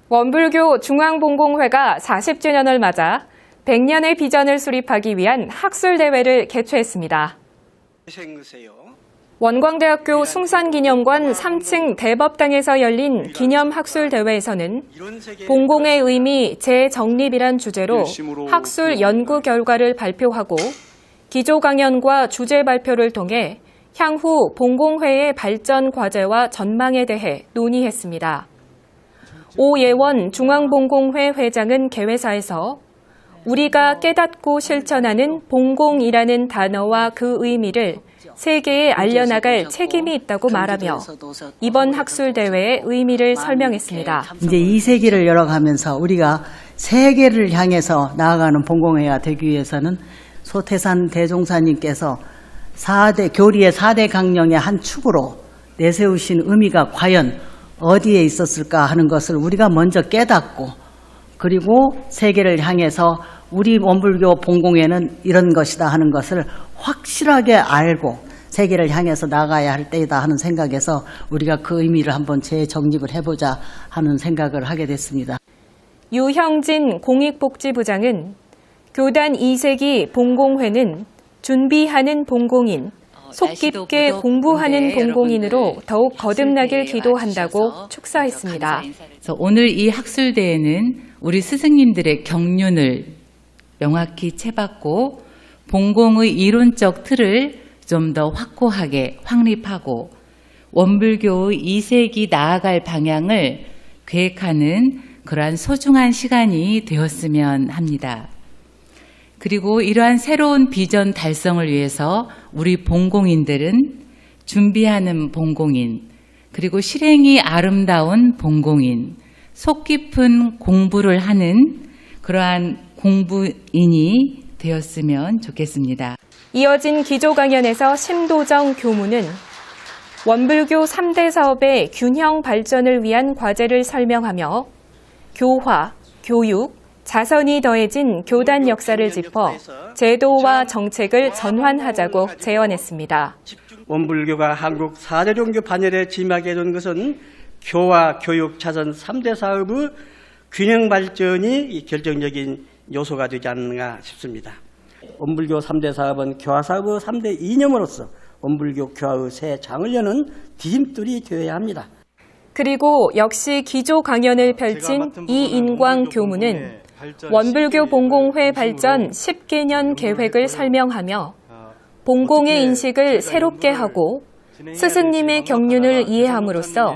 원불교 중앙봉공회가 40주년을 맞아 100년의 비전을 수립하기 위한 학술대회를 개최했습니다. 원광대학교 숭산기념관 3층 대법당에서 열린 기념학술대회에서는 봉공의 의미 재정립이란 주제로 학술 연구 결과를 발표하고 기조 강연과 주제 발표를 통해 향후 봉공회의 발전 과제와 전망에 대해 논의했습니다. 오예원 중앙봉공회 회장은 개회사에서 우리가 깨닫고 실천하는 봉공이라는 단어와 그 의미를 세계에 알려나갈 책임이 있다고 말하며 이번 학술대회의 의미를 설명했습니다. 이제 이 세기를 열어가면서 우리가 세계를 향해서 나아가는 봉공회가 되기 위해서는 소태산 대종사님께서 교리의 4대 강령의 한 축으로 내세우신 의미가 과연 어디에 있었을까 하는 것을 우리가 먼저 깨닫고 그리고 세계를 향해서 우리 원불교 봉공회는 이런 것이다 하는 것을 확실하게 알고 세계를 향해서 나가야 할 때이다 하는 생각에서 우리가 그 의미를 한번 재정립을 해보자 하는 생각을 하게 됐습니다. 유형진 공익복지부장은 교단 2세기 봉공회는 준비하는 봉공인, 속 깊게 공부하는 봉공인으로 더욱 거듭나길 기도한다고 축사했습니다. 오늘 이 학술대회는 우리 스승님들의 경륜을 명확히 채받고 봉공의 이론적 틀을 좀 더 확고하게 확립하고 원불교의 2세기 나아갈 방향을 계획하는 그러한 소중한 시간이 되었으면 합니다. 그리고 이러한 새로운 비전 달성을 위해서 우리 봉공인들은 준비하는 봉공인, 그리고 실행이 아름다운 봉공인, 속 깊은 공부를 하는 그러한 공부인이 되었으면 좋겠습니다. 이어진 기조 강연에서 심도정 교무는 원불교 3대 사업의 균형 발전을 위한 과제를 설명하며 교화, 교육, 자선이 더해진 교단 역사를 짚어 제도와 정책을 전환하자고 제언했습니다. 원불교가 한국 4대 종교 반열에 진입하게 된 것은 교화, 교육, 자선 3대 사업의 균형 발전이 결정적인 요소가 되지 않는가 싶습니다. 원불교 3대 사업은 교화 사업의 3대 이념으로서 원불교 교화의 새 장을 여는 디딤돌이 되어야 합니다. 그리고 역시 기조 강연을 펼친 이인광 교무는 원불교 봉공회 발전 10개년 계획을 설명하며 봉공의 인식을 새롭게 하고 스승님의 경륜을 이해함으로써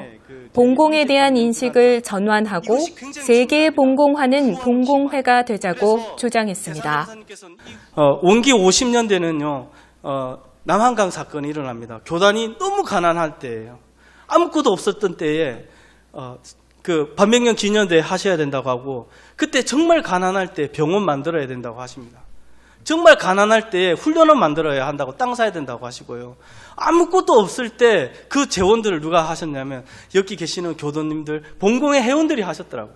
봉공에 대한 인식을 전환하고 세계에 봉공하는 봉공회가 되자고 주장했습니다. 원기 50년대는요, 남한강 사건이 일어납니다. 교단이 너무 가난할 때예요. 아무것도 없었던 때에 그 반백년 기념대회 하셔야 된다고 하고, 그때 정말 가난할 때 병원 만들어야 된다고 하십니다. 정말 가난할 때 훈련을 만들어야 한다고, 땅 사야 된다고 하시고요. 아무것도 없을 때 그 재원들을 누가 하셨냐면 여기 계시는 교도님들, 봉공회 회원들이 하셨더라고요.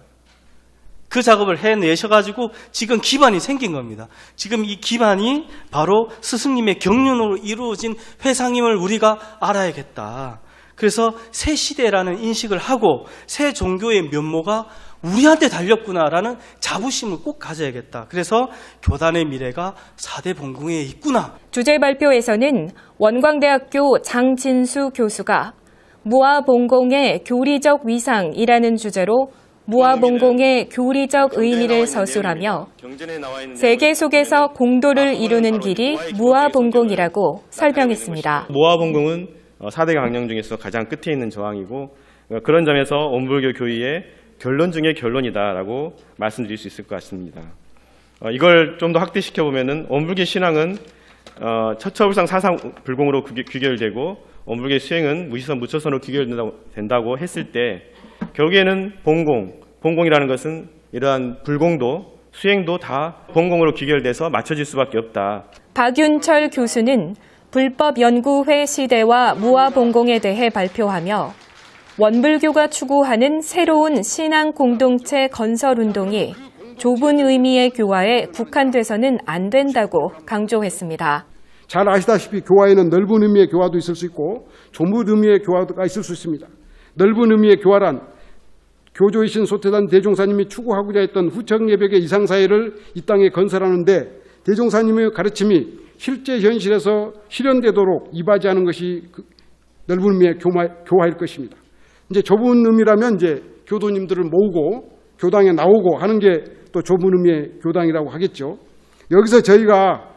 그 작업을 해내셔가지고 지금 기반이 생긴 겁니다. 지금 이 기반이 바로 스승님의 경륜으로 이루어진 회상임을 우리가 알아야겠다. 그래서 새 시대라는 인식을 하고 새 종교의 면모가 우리한테 달렸구나라는 자부심을 꼭 가져야겠다. 그래서 교단의 미래가 4대 봉공회에 있구나. 주제 발표에서는 원광대학교 장진수 교수가 무아봉공의 교리적 위상이라는 주제로 무아봉공의 교리적 의미를 서술하며 세계 속에서 공도를 이루는 길이 무아봉공이라고 설명했습니다. 무아봉공은 4대 강령 중에서 가장 끝에 있는 저항이고, 그런 점에서 원불교 교의의 결론 중의 결론이다라고 말씀드릴 수 있을 것 같습니다. 이걸 좀 더 확대시켜보면은 원불교 신앙은 처처불상 사상 불공으로 귀결되고 원불교 수행은 무시선 무처선으로 귀결된다고 했을 때 결국에는 봉공이라는 것은 이러한 불공도 수행도 다 봉공으로 귀결돼서 맞춰질 수밖에 없다. 박윤철 교수는 불법연구회 시대와 무아봉공에 대해 발표하며 원불교가 추구하는 새로운 신앙 공동체 건설 운동이 좁은 의미의 교화에 국한돼서는 안 된다고 강조했습니다. 잘 아시다시피 교화에는 넓은 의미의 교화도 있을 수 있고 좁은 의미의 교화가 있을 수 있습니다. 넓은 의미의 교화란 교조이신 소태산 대종사님이 추구하고자 했던 후청예벽의 이상사회를 이 땅에 건설하는데 대종사님의 가르침이 실제 현실에서 실현되도록 이바지하는 것이 넓은 의미의 교화일 것입니다. 이제 좁은 의미라면 이제 교도님들을 모으고 교당에 나오고 하는 게 또 좁은 의미의 교당이라고 하겠죠. 여기서 저희가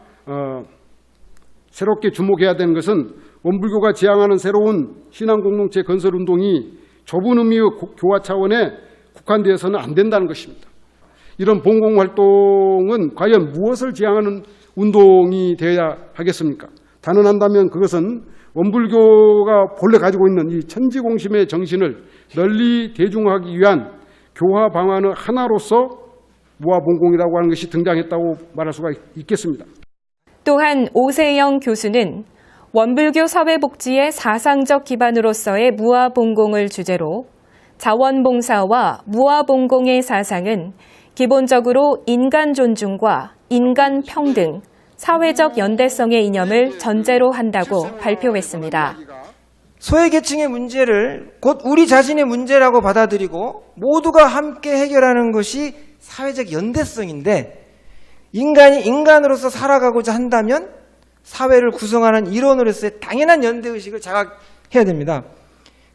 새롭게 주목해야 되는 것은 원불교가 지향하는 새로운 신앙 공동체 건설 운동이 좁은 의미의 교화 차원에 국한되어서는 안 된다는 것입니다. 이런 봉공활동은 과연 무엇을 지향하는 운동이 되어야 하겠습니까? 단언한다면 그것은 원불교가 본래 가지고 있는 이 천지공심의 정신을 널리 대중화하기 위한 교화 방안의 하나로서 무아봉공이라고 하는 것이 등장했다고 말할 수가 있겠습니다. 또한 오세영 교수는 원불교 사회복지의 사상적 기반으로서의 무아봉공을 주제로 자원봉사와 무아봉공의 사상은 기본적으로 인간 존중과 인간 평등, 사회적 연대성의 이념을 전제로 한다고 발표했습니다. 소외계층의 문제를 곧 우리 자신의 문제라고 받아들이고 모두가 함께 해결하는 것이 사회적 연대성인데, 인간이 인간으로서 살아가고자 한다면 사회를 구성하는 일원으로서의 당연한 연대의식을 자각해야 됩니다.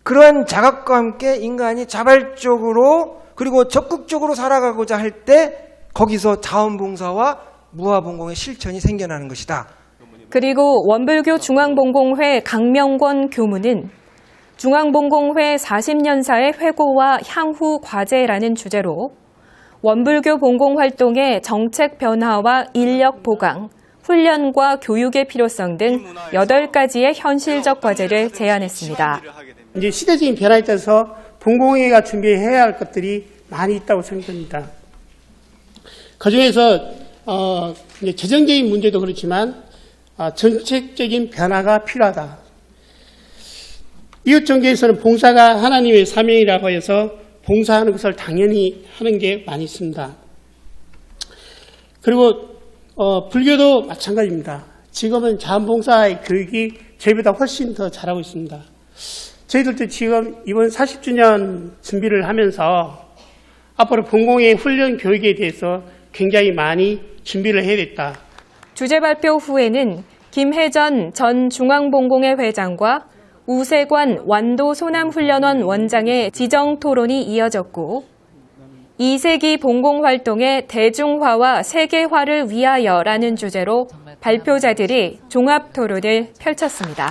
그러한 자각과 함께 인간이 자발적으로 그리고 적극적으로 살아가고자 할 때 거기서 자원봉사와 무아봉공의 실천이 생겨나는 것이다. 그리고 원불교 중앙봉공회 강명권 교무는 중앙봉공회 40년사의 회고와 향후 과제라는 주제로 원불교 봉공활동의 정책 변화와 인력 보강, 훈련과 교육의 필요성 등 8가지의 현실적 과제를 제안했습니다. 이제 시대적인 변화에 따라서 봉공회가 준비해야 할 것들이 많이 있다고 생각합니다. 그중에서 이제 재정적인 문제도 그렇지만 정책적인 변화가 필요하다. 이웃 종교에서는 봉사가 하나님의 사명이라고 해서 봉사하는 것을 당연히 하는 게 많이 있습니다. 그리고 불교도 마찬가지입니다. 지금은 자원봉사의 교육이 저희보다 훨씬 더 잘하고 있습니다. 저희들도 지금 이번 40주년 준비를 하면서 앞으로 봉공의 훈련 교육에 대해서 굉장히 많이 준비를 해야겠다. 주제 발표 후에는 김혜전 전 중앙봉공회 회장과 우세관 완도 소남훈련원 원장의 지정 토론이 이어졌고 2세기 봉공활동의 대중화와 세계화를 위하여라는 주제로 발표자들이 종합 토론을 펼쳤습니다.